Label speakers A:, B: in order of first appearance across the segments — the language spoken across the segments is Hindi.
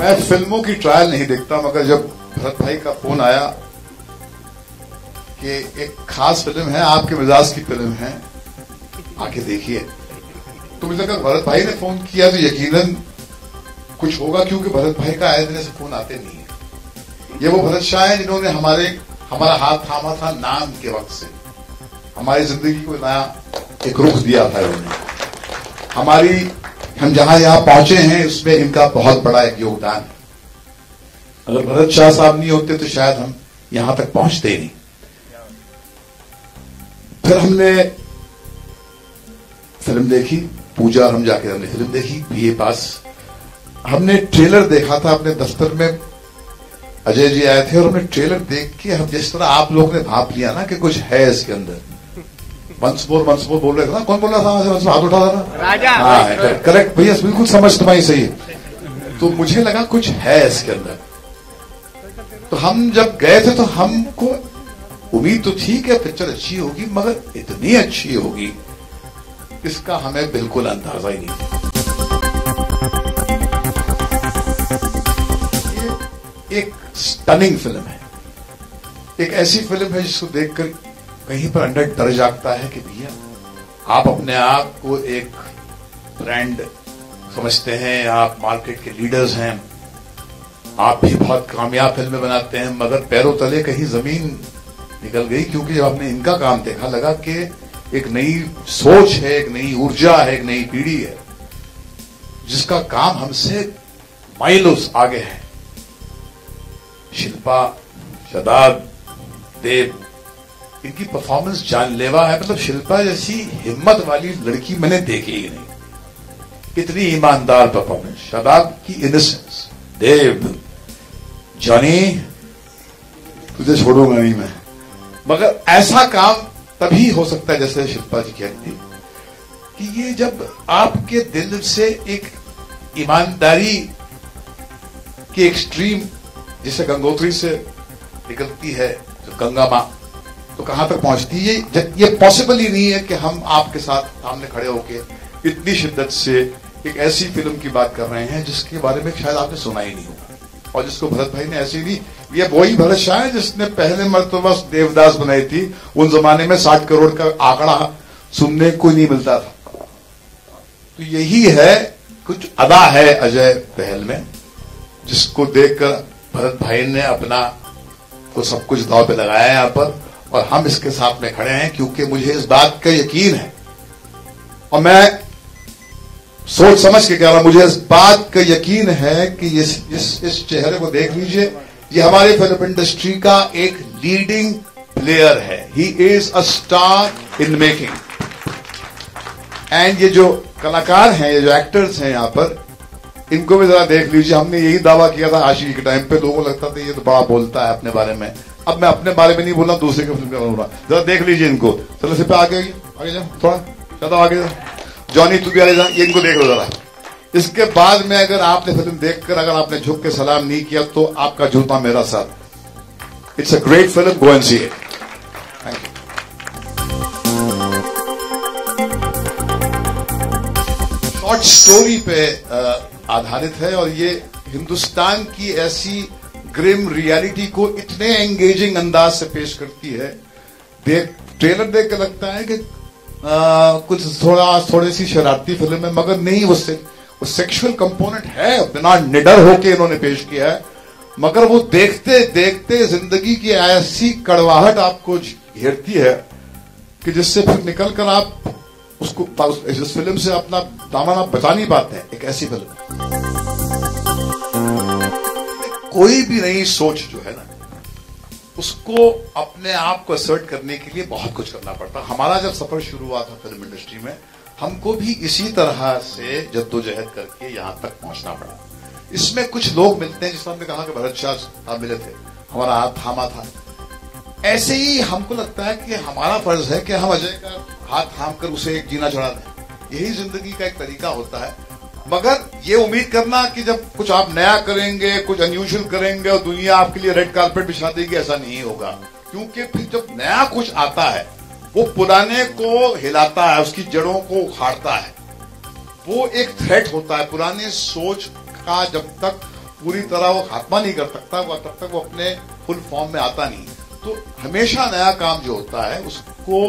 A: मैं फिल्मों की ट्रायल नहीं देखता, मगर जब भरत भाई का फोन आया कि एक खास फिल्म है, आपके मिजाज की फिल्म है, आके देखिए, तो मुझे लगा भरत भाई ने फोन किया तो यकीनन कुछ होगा, क्योंकि भरत भाई का आए दिन से फोन आते नहीं है। ये वो भरत शाह है जिन्होंने हमारा हाथ थामा था नाम के वक्त से, हमारी जिंदगी को नया एक रुख दिया था इन्होंने। हम जहां यहां पहुंचे हैं उसमें इनका बहुत बड़ा एक योगदान है। अगर भरत शाह साहब नहीं होते तो शायद हम यहां तक पहुंचते ही नहीं। फिर हमने फिल्म देखी, पूजा और हम जाके हमने फिल्म देखी बीए पास। हमने ट्रेलर देखा था अपने दफ्तर में, अजय जी आए थे और हमने ट्रेलर देख के हम जिस तरह आप लोग ने भाप लिया ना कि कुछ है इसके अंदर, वंस मोर बोल रहे थे ना, कौन बोल रहा था, हाथ उठा था ना, राजा। हाँ करेक्ट भैया, बिल्कुल समझ तुम्हारी सही है। तो मुझे लगा कुछ है इसके अंदर। तो हम जब गए थे तो हमको उम्मीद तो थी कि पिक्चर अच्छी होगी, मगर इतनी अच्छी होगी इसका हमें बिल्कुल अंदाजा ही नहीं था। ये एक स्टनिंग फिल्म है, एक ऐसी फिल्म है जिसको देखकर कहीं पर अंदर डर जागता है कि भैया आप अपने आप को एक ब्रांड समझते हैं, आप मार्केट के लीडर्स हैं, आप भी बहुत कामयाब फिल्में बनाते हैं, मगर पैरों तले कहीं जमीन निकल गई, क्योंकि जब आपने इनका काम देखा लगा कि एक नई सोच है, एक नई ऊर्जा है, एक नई पीढ़ी है जिसका काम हमसे माइलों आगे है। शिल्पा, शादाब, देव, इनकी परफॉर्मेंस जानलेवा है। मतलब शिल्पा जैसी हिम्मत वाली लड़की मैंने देखी ही नहीं, इतनी ईमानदार परफॉर्मेंस। शादाब की इनोसेंस, देव, जॉनी तुझे छोड़ूंगा नहीं मैं, मगर ऐसा काम तभी हो सकता है जैसे शिल्पा जी कहती कि ये जब आपके दिल से एक ईमानदारी की एक स्ट्रीम जिसे गंगोत्री से निकलती है, जो गंगा मां, तो कहां तक पहुंचती है। ये पॉसिबल ही नहीं है कि हम आपके साथ सामने खड़े होकर इतनी शिद्दत से एक ऐसी फिल्म की बात कर रहे हैं जिसके बारे में शायद आपने सुना ही नहीं होगा, और जिसको भरत भाई ने ऐसी भी, ये वही भरत शाह है जिसने पहले मर्तबा देवदास बनाई थी। उन जमाने में 60 करोड़ का आंकड़ा सुनने को नहीं मिलता था। तो यही है, कुछ अदा है अजय पहल में, जिसको देखकर भरत भाई ने अपना तो सब कुछ दांव पे लगाया यहां पर, और हम इसके साथ में खड़े हैं, क्योंकि मुझे इस बात का यकीन है, और मैं सोच समझ के कह रहा हूं, मुझे इस बात का यकीन है कि इस चेहरे को देख लीजिए, ये हमारी फिल्म इंडस्ट्री का एक लीडिंग प्लेयर है। He is a star in making. And ये जो कलाकार हैं, ये जो एक्टर्स हैं यहां पर, इनको भी जरा देख लीजिए। हमने यही दावा किया था आशिकी के टाइम पे, लोगों को लगता था ये तो बड़ा बोलता है अपने बारे में। अब मैं अपने बारे में नहीं बोल रहा, दूसरे की फिल्म में बोल रहा। जरा देख लीजिए इनको। चलो सिर्फ आगे जाओ, थोड़ा ज्यादा आगे जाओ। जॉनी तू भी आगे जा, ये इनको देख लो जरा। इसके बाद में अगर आपने फिल्म देखकर अगर आपने झुक के सलाम नहीं किया तो आपका जूता मेरा साथ। It's a great film, go and see it. Thank you. Short story पे आधारित है, और ये हिंदुस्तान की ऐसी ग्रिम रियलिटी को इतने एंगेजिंग अंदाज से पेश करती है। ट्रेलर देख के लगता है कि कुछ थोड़ी सी शरारती फिल्म है, मगर नहीं, वो सेक्सुअल कंपोनेंट है, बिना निडर होके इन्होंने पेश किया है। मगर वो देखते देखते जिंदगी की ऐसी कड़वाहट आपको घेरती है कि जिससे फिर निकलकर आप उसको इस फिल्म से अपना दामन आप बचा नहीं पाते हैं। एक ऐसी फिल्म, कोई भी नई सोच जो है ना, उसको अपने आप को असर्ट करने के लिए बहुत कुछ करना पड़ता। हमारा जब सफर शुरू हुआ था फिल्म इंडस्ट्री में, हमको भी इसी तरह से जद्दोजहद करके यहां तक पहुंचना पड़ा। इसमें कुछ लोग मिलते हैं, जिसमें हमने कहा कि भरत शाह साहब मिले थे, हमारा हाथ थामा था। ऐसे ही हमको लगता है कि हमारा फर्ज है कि हम अजय का हाथ थाम कर उसे एक जीना चढ़ा दें। यही जिंदगी का एक तरीका होता है। मगर ये उम्मीद करना कि जब कुछ आप नया करेंगे, कुछ अनयूजुअल करेंगे और दुनिया आपके लिए रेड कार्पेट बिछा देगी, ऐसा नहीं होगा। क्योंकि फिर जब नया कुछ आता है, वो पुराने को हिलाता है, उसकी जड़ों को उखाड़ता है। वो एक थ्रेट होता है। पुराने सोच का जब तक पूरी तरह वो खात्मा नहीं कर सकता वो तब तक वो अपने फुल फॉर्म में आता नहीं। तो हमेशा नया काम जो होता है उसको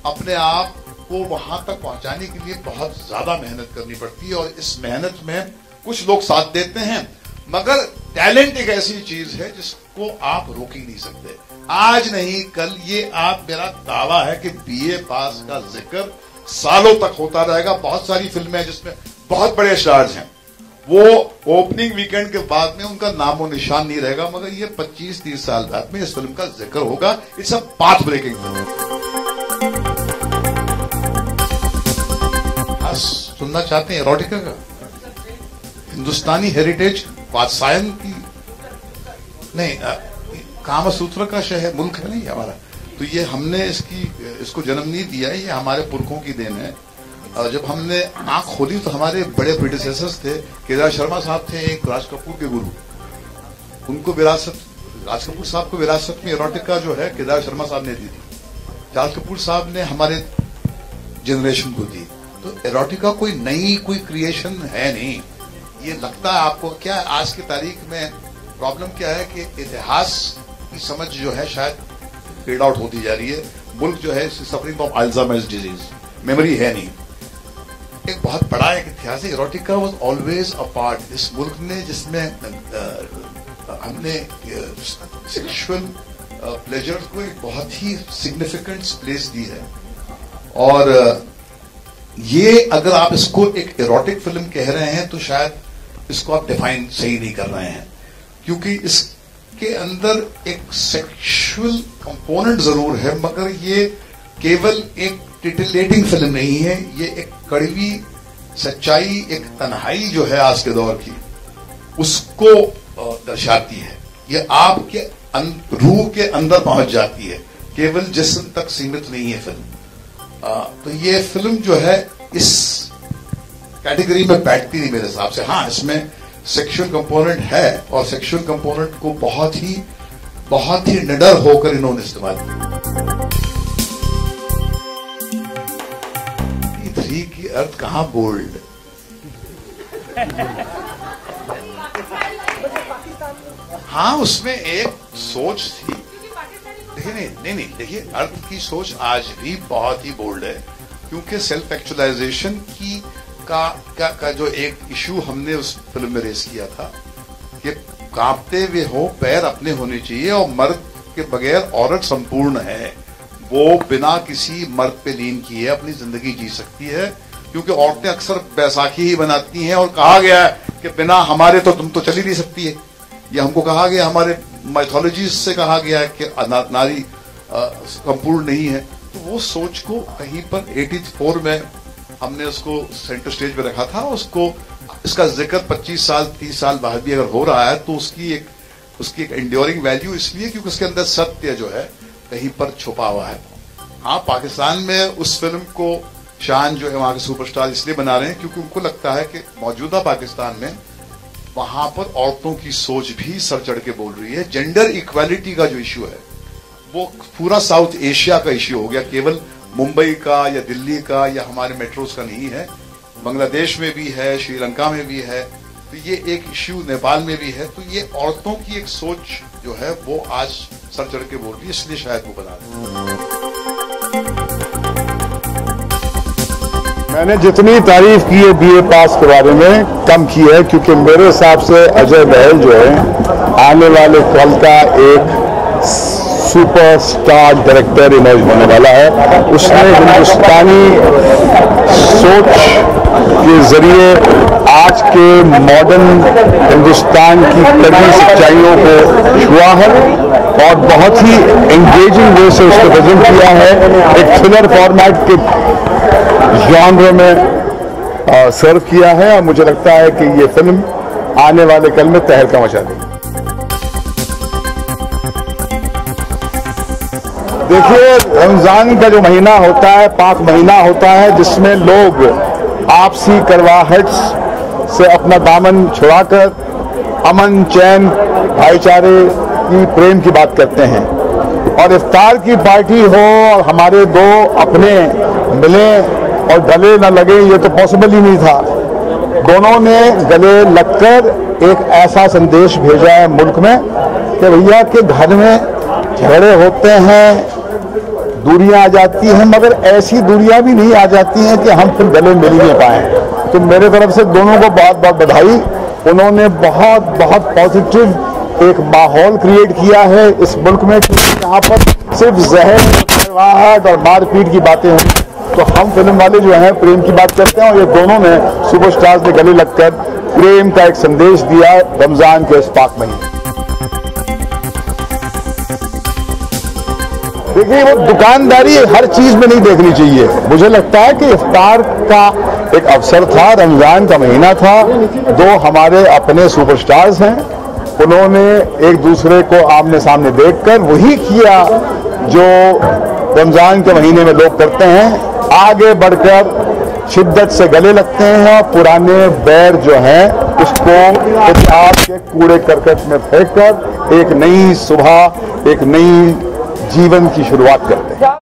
A: अपने आप को वहां तक पहुंचाने के लिए बहुत ज्यादा मेहनत करनी पड़ती है, और इस मेहनत में कुछ लोग साथ देते हैं, मगर टैलेंट एक ऐसी चीज है जिसको आप रोक ही नहीं सकते। आज नहीं कल ये आप, मेरा दावा है कि बीए पास का जिक्र सालों तक होता रहेगा। बहुत सारी फिल्में हैं जिसमें बहुत बड़े स्टार्स हैं, वो ओपनिंग वीकेंड के बाद में उनका नामो निशान नहीं रहेगा, मगर ये 25-30 साल बाद में इस फिल्म का जिक्र होगा। It's a path breaking film. सुनना चाहते हैं एरोटिका का, हिंदुस्तानी हेरिटेज, वात्सायन की नहीं, कामसूत्र का शहर मुल्क है नहीं हमारा, तो ये हमने इसको जन्म नहीं दिया है, ये हमारे पुरखों की देन है। जब हमने आंख खोली तो हमारे बड़े प्रीडिसेसर्स थे, केदार शर्मा साहब थे एक राज कपूर के गुरु, उनको विरासत, राज कपूर साहब को विरासत में एरोटिका जो है केदार शर्मा साहब ने दी थी, राज कपूर साहब ने हमारे जनरेशन को दी। तो एरोटिका कोई नई कोई क्रिएशन है नहीं। ये लगता है आपको क्या, आज की तारीख में प्रॉब्लम क्या है कि इतिहास की समझ जो है शायद फेड आउट होती जा रही है। मुल्क जो है suffering from Alzheimer's disease, memory है नहीं। एक बहुत बड़ा एक इतिहास है, erotica was always a part इस मुल्क ने जिसमें हमने सेक्सुअल प्लेजर को एक बहुत ही सिग्निफिकेंट प्लेस दी है। और ये अगर आप इसको एक एरोटिक फिल्म कह रहे हैं तो शायद इसको आप डिफाइन सही नहीं कर रहे हैं, क्योंकि इसके अंदर एक सेक्सुअल कंपोनेंट जरूर है, मगर ये केवल एक टिटिलेटिंग फिल्म नहीं है, ये एक कड़वी सच्चाई, एक तन्हाई जो है आज के दौर की, उसको दर्शाती है। ये आपके रूह के अंदर पहुंच जाती है, केवल जिस्म तक सीमित नहीं है फिल्म। तो ये फिल्म जो है इस कैटेगरी में बैठती नहीं मेरे हिसाब से। हाँ, इसमें सेक्सुअल कंपोनेंट है, और सेक्सुअल कंपोनेंट को बहुत ही निडर होकर इन्होंने इस्तेमाल किया। 3 की अर्थ कहां बोल्ड, हाँ उसमें एक सोच थी, देखिए नहीं देखिए, अर्थ की सोच आज भी बहुत ही बोल्ड है, क्योंकि सेल्फ एक्चुअलाइजेशन की का जो एक इशू हमने उस फिल्म में रेस किया था कि कांपते हुए हो पैर अपने होने चाहिए, और मर्द के बगैर औरत संपूर्ण है, वो बिना किसी मर्द पे लीन किए अपनी जिंदगी जी सकती है, क्योंकि औरतें अक्सर बैसाखी ही बनाती हैं, और कहा गया है कि बिना हमारे तो तुम तो चल ही नहीं सकती है। ये हमको कहा गया, हमारे माइथोलॉजी से कहा गया है कि नारी संपूर्ण नहीं है। तो वो सोच को कहीं पर 84 में हमने उसको सेंटर स्टेज पे रखा था, उसको इसका जिक्र 25 साल 30 साल बाद भी अगर हो रहा है तो उसकी एक एंड्योरिंग वैल्यू इसलिए क्योंकि उसके अंदर सत्य जो है कहीं पर छुपा हुआ है। हाँ, पाकिस्तान में उस फिल्म को शान जो है वहां के सुपरस्टार इसलिए बना रहे हैं क्योंकि उनको लगता है कि मौजूदा पाकिस्तान में वहां पर औरतों की सोच भी सर चढ़ के बोल रही है। जेंडर इक्वालिटी का जो इश्यू है वो पूरा साउथ एशिया का इश्यू हो गया, केवल मुंबई का या दिल्ली का या हमारे मेट्रोज का नहीं है, बांग्लादेश में भी है, श्रीलंका में भी है, तो ये एक इश्यू नेपाल में भी है। तो ये औरतों की एक सोच जो है वो आज सर चढ़ के बोल रही है, इसलिए शायद वो बना रहे हैं।
B: मैंने जितनी तारीफ की है बीए पास के बारे में कम की है, क्योंकि मेरे हिसाब से अजय बहल जो है आने वाले कल का एक सुपरस्टार डायरेक्टर इमर्ज होने वाला है। उसने हिंदुस्तानी सोच के जरिए आज के मॉडर्न हिंदुस्तान की कड़ी सच्चाइयों को छुआ है और बहुत ही एंगेजिंग वे से उसको प्रेजेंट किया है। एक थ्रिलर फॉर्मेट के जॉनर में सर्व किया है, और मुझे लगता है कि ये फिल्म आने वाले कल में तहलका मचा देगी। देखिए, रमजान का जो महीना होता है पाक महीना होता है, जिसमें लोग आपसी करवाहट से अपना दामन छुड़ाकर अमन चैन भाईचारे की प्रेम की बात करते हैं। और इफ्तार की पार्टी हो और हमारे दो अपने मिले और गले न लगे, ये तो पॉसिबल ही नहीं था। दोनों ने गले लगकर एक ऐसा संदेश भेजा है मुल्क में कि भैया के घर में झगड़े होते हैं, दूरियां आ जाती हैं, मगर ऐसी दूरियां भी नहीं आ जाती हैं कि हम फिर गले मिल नहीं पाए। तो मेरे तरफ से दोनों को बहुत बहुत बधाई। उन्होंने बहुत बहुत पॉजिटिव एक माहौल क्रिएट किया है इस मुल्क में, क्योंकि यहाँ पर सिर्फ जहर और मारपीट की बातें हैं। तो हम फिल्म वाले जो हैं प्रेम की बात करते हैं, और ये दोनों ने सुपरस्टार्स ने गले लगकर प्रेम का एक संदेश दिया रमजान के इस पाक महीने। देखिए, वो दुकानदारी हर चीज में नहीं देखनी चाहिए। मुझे लगता है कि इफ्तार का एक अवसर था, रमजान का महीना था, दो हमारे अपने सुपरस्टार्स हैं, उन्होंने एक दूसरे को आमने सामने देखकर वही किया जो रमजान के महीने में लोग करते हैं, आगे बढ़कर शिद्दत से गले लगते हैं और पुराने बैर जो हैं उसको इतिहास के कूड़े करकट में फेंककर एक नई सुबह, एक नई जीवन की शुरुआत करते हैं।